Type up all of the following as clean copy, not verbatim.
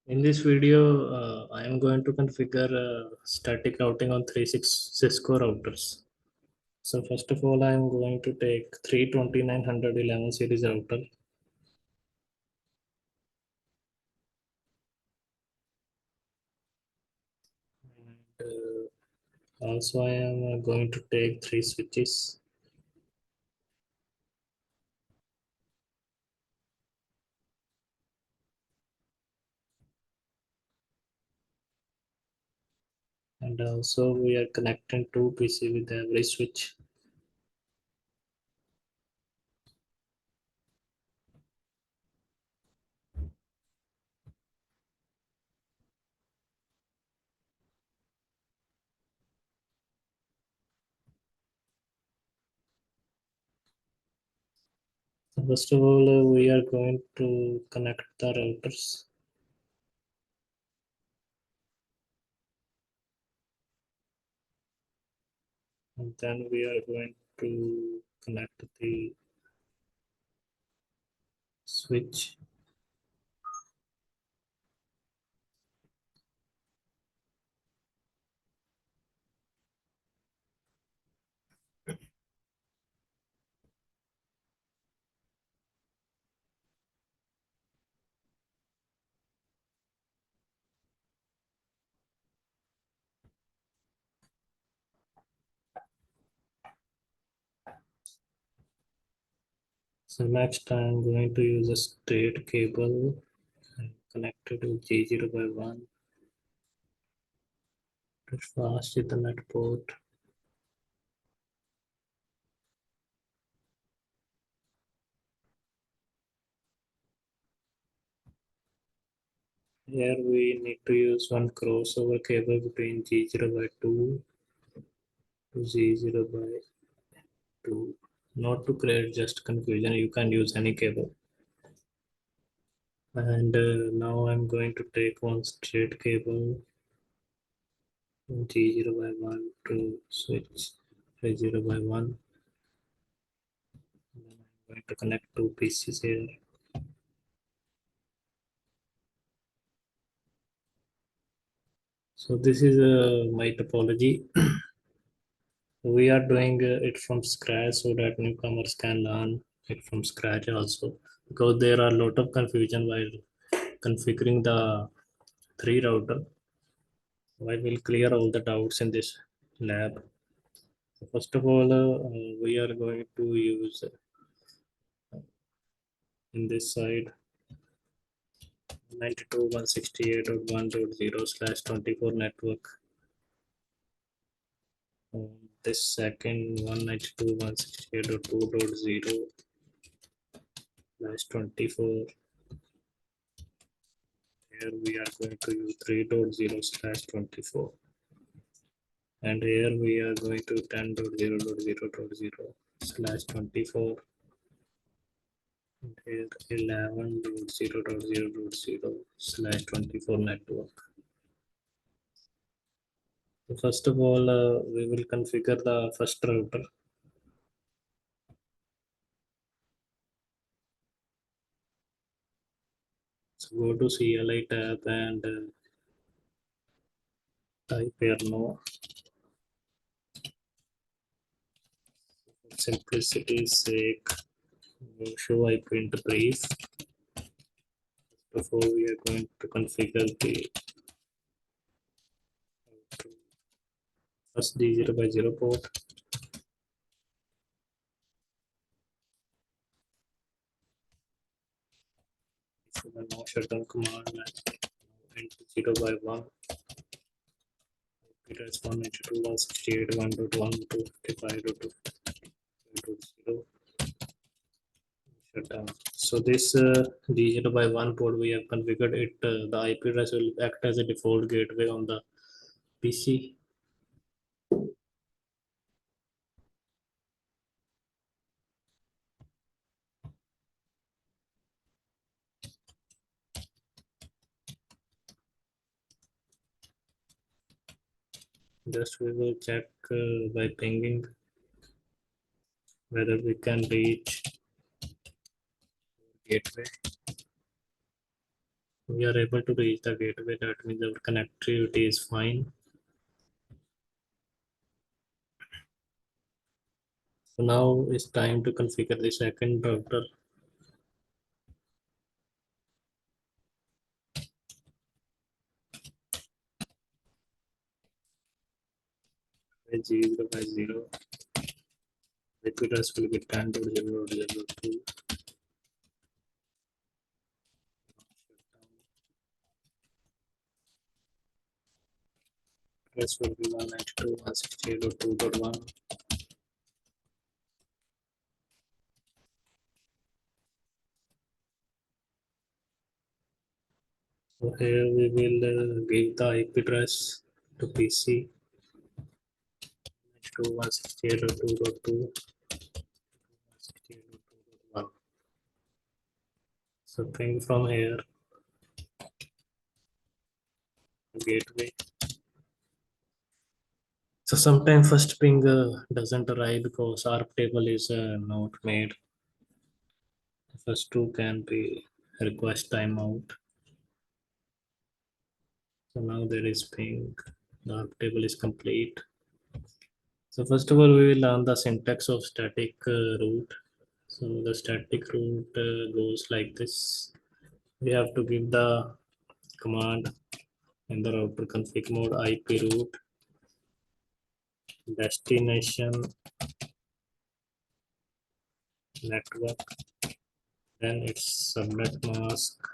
In this video, I am going to configure static routing on 36 Cisco routers. So first of all, I am going to take 32911 series router. And also I am going to take three switches. And also we are connecting two PC with every switch. So first of all, we are going to connect the routers. And then we are going to connect the switch. So next I'm going to use a straight cable and connect it to G0 by 1 to fast Ethernet port. Here we need to use one crossover cable between G0 by 2 to Z0 by 2. Not to create just confusion, you can use any cable. And now I'm going to take one straight cable from G0 by 1 to switch G0 by 1. And then I'm going to connect two PCs here. So this is my topology. We are doing it from scratch so that newcomers can learn it from scratch also, because there are a lot of confusion while configuring the three router. I will clear all the doubts in this lab. So first of all, we are going to use in this side 92.168.1.0/24 network. This second 192.168.2.0/24. Here we are going to use 3.0/24, and here we are going to 10.0.0.0/24, and here 11.0.0.0/24 network. So first of all, we will configure the first router. So go to CLI tab and type here no. For simplicity's sake, we'll show IP into brief. Before we are going to configure the first D0 by 0 port. So the no shutdown command enter 0 by 1. It is 192.168.1.255.2.0 shutdown. So this D0 by 1 port we have configured it. The IP address will act as a default gateway on the PC. Just we will check by pinging whether we can reach gateway. we are able to reach the gateway. That means our connectivity is fine. So now it's time to configure the second router. 0 by 0. IP address will be 10.0.0.2. Address will be 192.168.2.1. So here we will give the IP address to PC 192.168.2.2. So ping from here gateway. So sometimes first ping doesn't arrive because ARP table is not made. The first two can be request timeout. So now there is ping. The ARP table is complete. So first of all, we will learn the syntax of static root. So the static root goes like this. We have to give the command in the router config mode IP root destination network, then its subnet mask,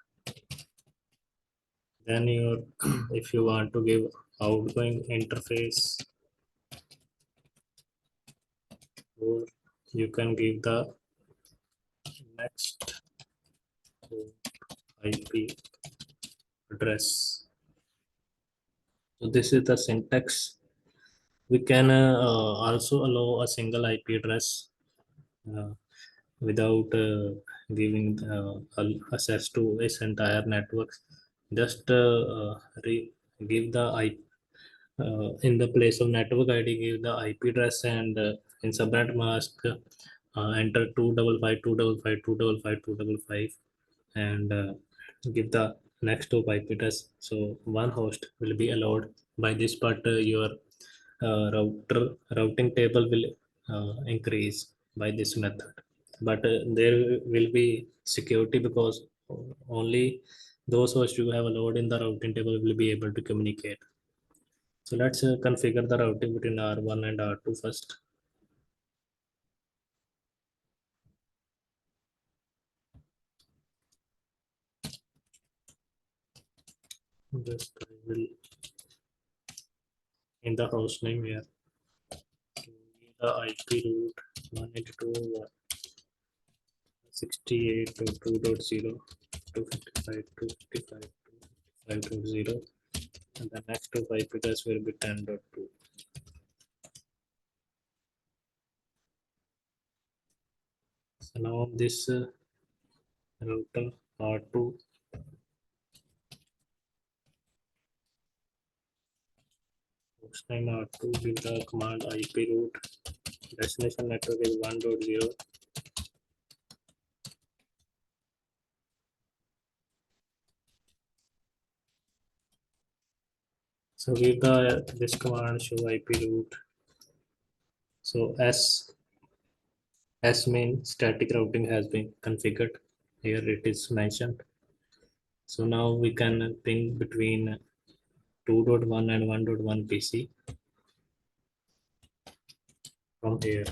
then your if you want to give outgoing interface, or you can give the next IP address. So this is the syntax. We can also allow a single IP address uh, without giving access to its entire network. Just give the IP in the place of network ID, give the IP address, and in subnet mask, enter 255 and give the next of IP address. So one host will be allowed by this, but your routing table will increase by this method. But there will be security because only those hosts you have allowed in the routing table will be able to communicate. So let's configure the routing between R1 and R2 first. Just I will in the host name here the IP root 192.168.2.0 255.255.255.0 and the next of IP address will be 10.2. So now this router R2 host name R2 give the command IP root destination network is 1.0. So give the this command show IP root. So S main static routing has been configured. Here it is mentioned. So now we can ping between 2.1 and 1.1 PC from here.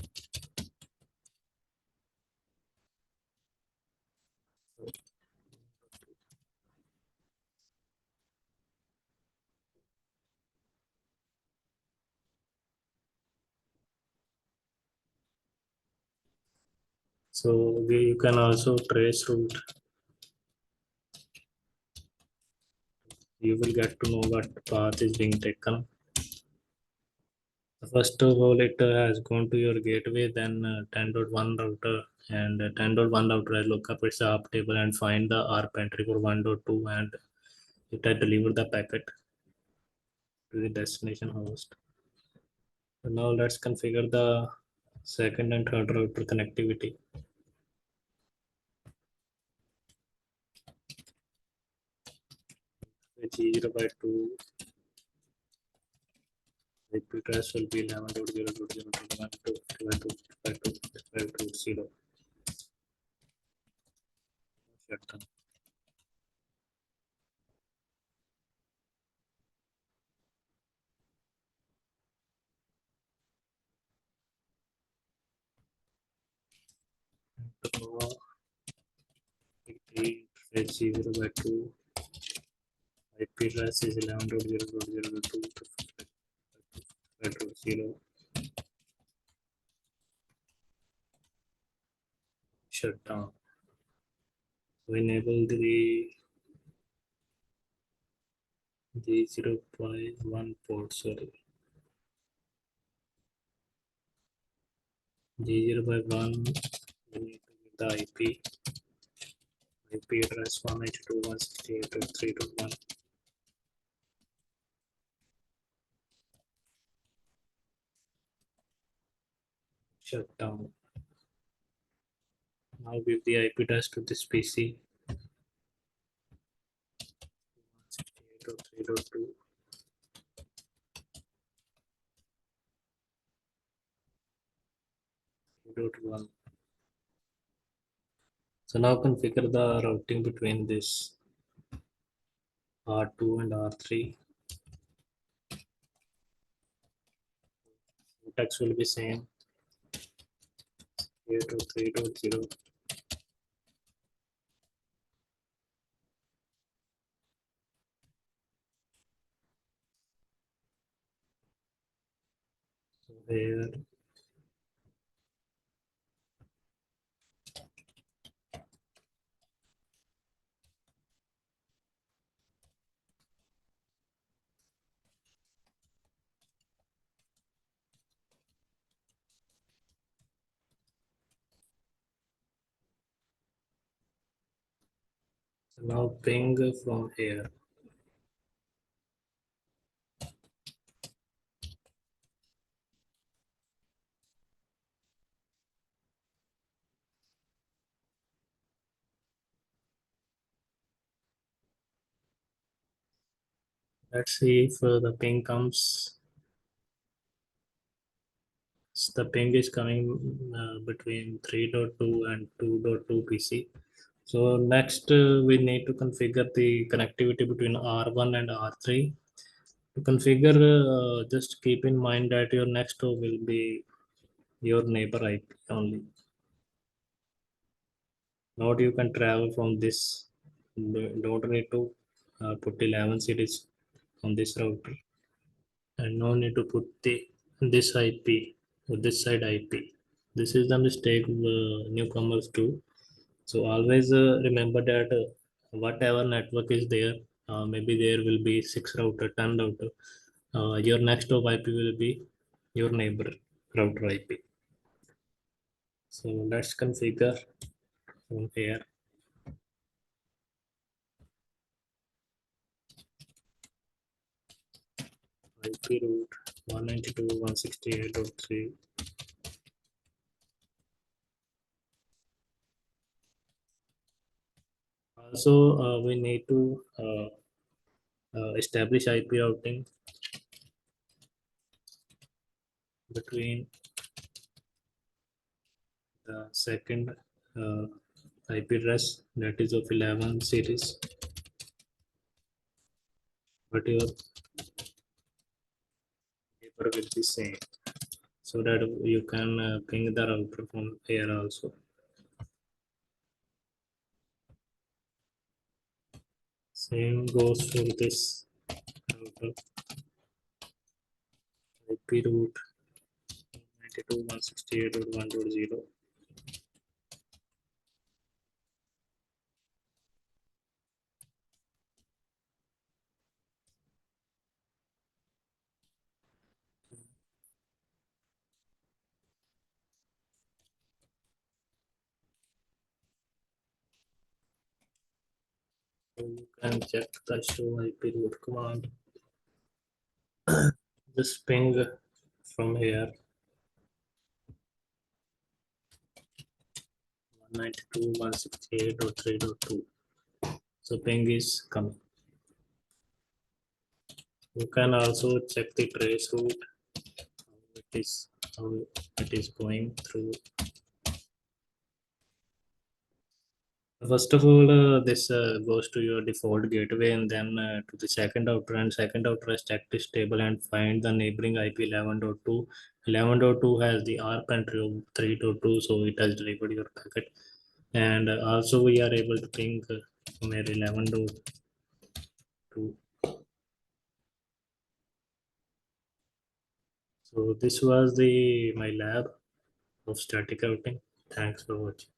So you can also trace route. You will get to know what path is being taken. First of all, it has gone to your gateway, then 10.1 router, and 10.1 router has look up its ARP table and find the ARP entry for 1.2, and it has delivered the packet to the destination host. So now let's configure the second and third router connectivity. G0/2 IP address will be 11.0.0.1.2.2.2.2.0. Shut down. G0/2 IP address is 11.0.0.2.2.2.0. Shut down. So enable the G0/1 port, sorry. G0/1, we need to get the IP address 192.168.3.1. Shut down. Now give the IP address to this PC 168.3.2.3.1. So now configure the routing between this R2 and R3. Syntax will be same 8.3.0. So here so now ping from here. Let's see if the ping comes. So the ping is coming between 3.2 and 2.2 PC. So next we need to configure the connectivity between R1 and R3. To configure, just keep in mind that your next door will be your neighbor IP only. Not you can travel from this. Don't need to put 11 cities on this router, and no need to put the this IP or this side IP. This is the mistake newcomers do. So always remember that whatever network is there, maybe there will be 6 router, 10 router. Your next of IP will be your neighbor router IP. So let's configure from here. IP root 192.168.3. Also, we need to establish IP routing between the second IP address, that is of 11 series, but your neighbor will be same, so that you can ping the router from here also. Same goes for this router. IP root 92.168.1.0. So you can check the show IP root command. Just ping from here 192.168.3.2. So ping is coming. You can also check the trace route, how it is going through. First of all, this goes to your default gateway and then to the second outer, and second outer is check this table and find the neighboring IP 11.2. 11.2 has the ARP entry of 3.2, so it has delivered your packet. And also we are able to ping from 11.2. So this was the my lab of static routing. Thanks for watching.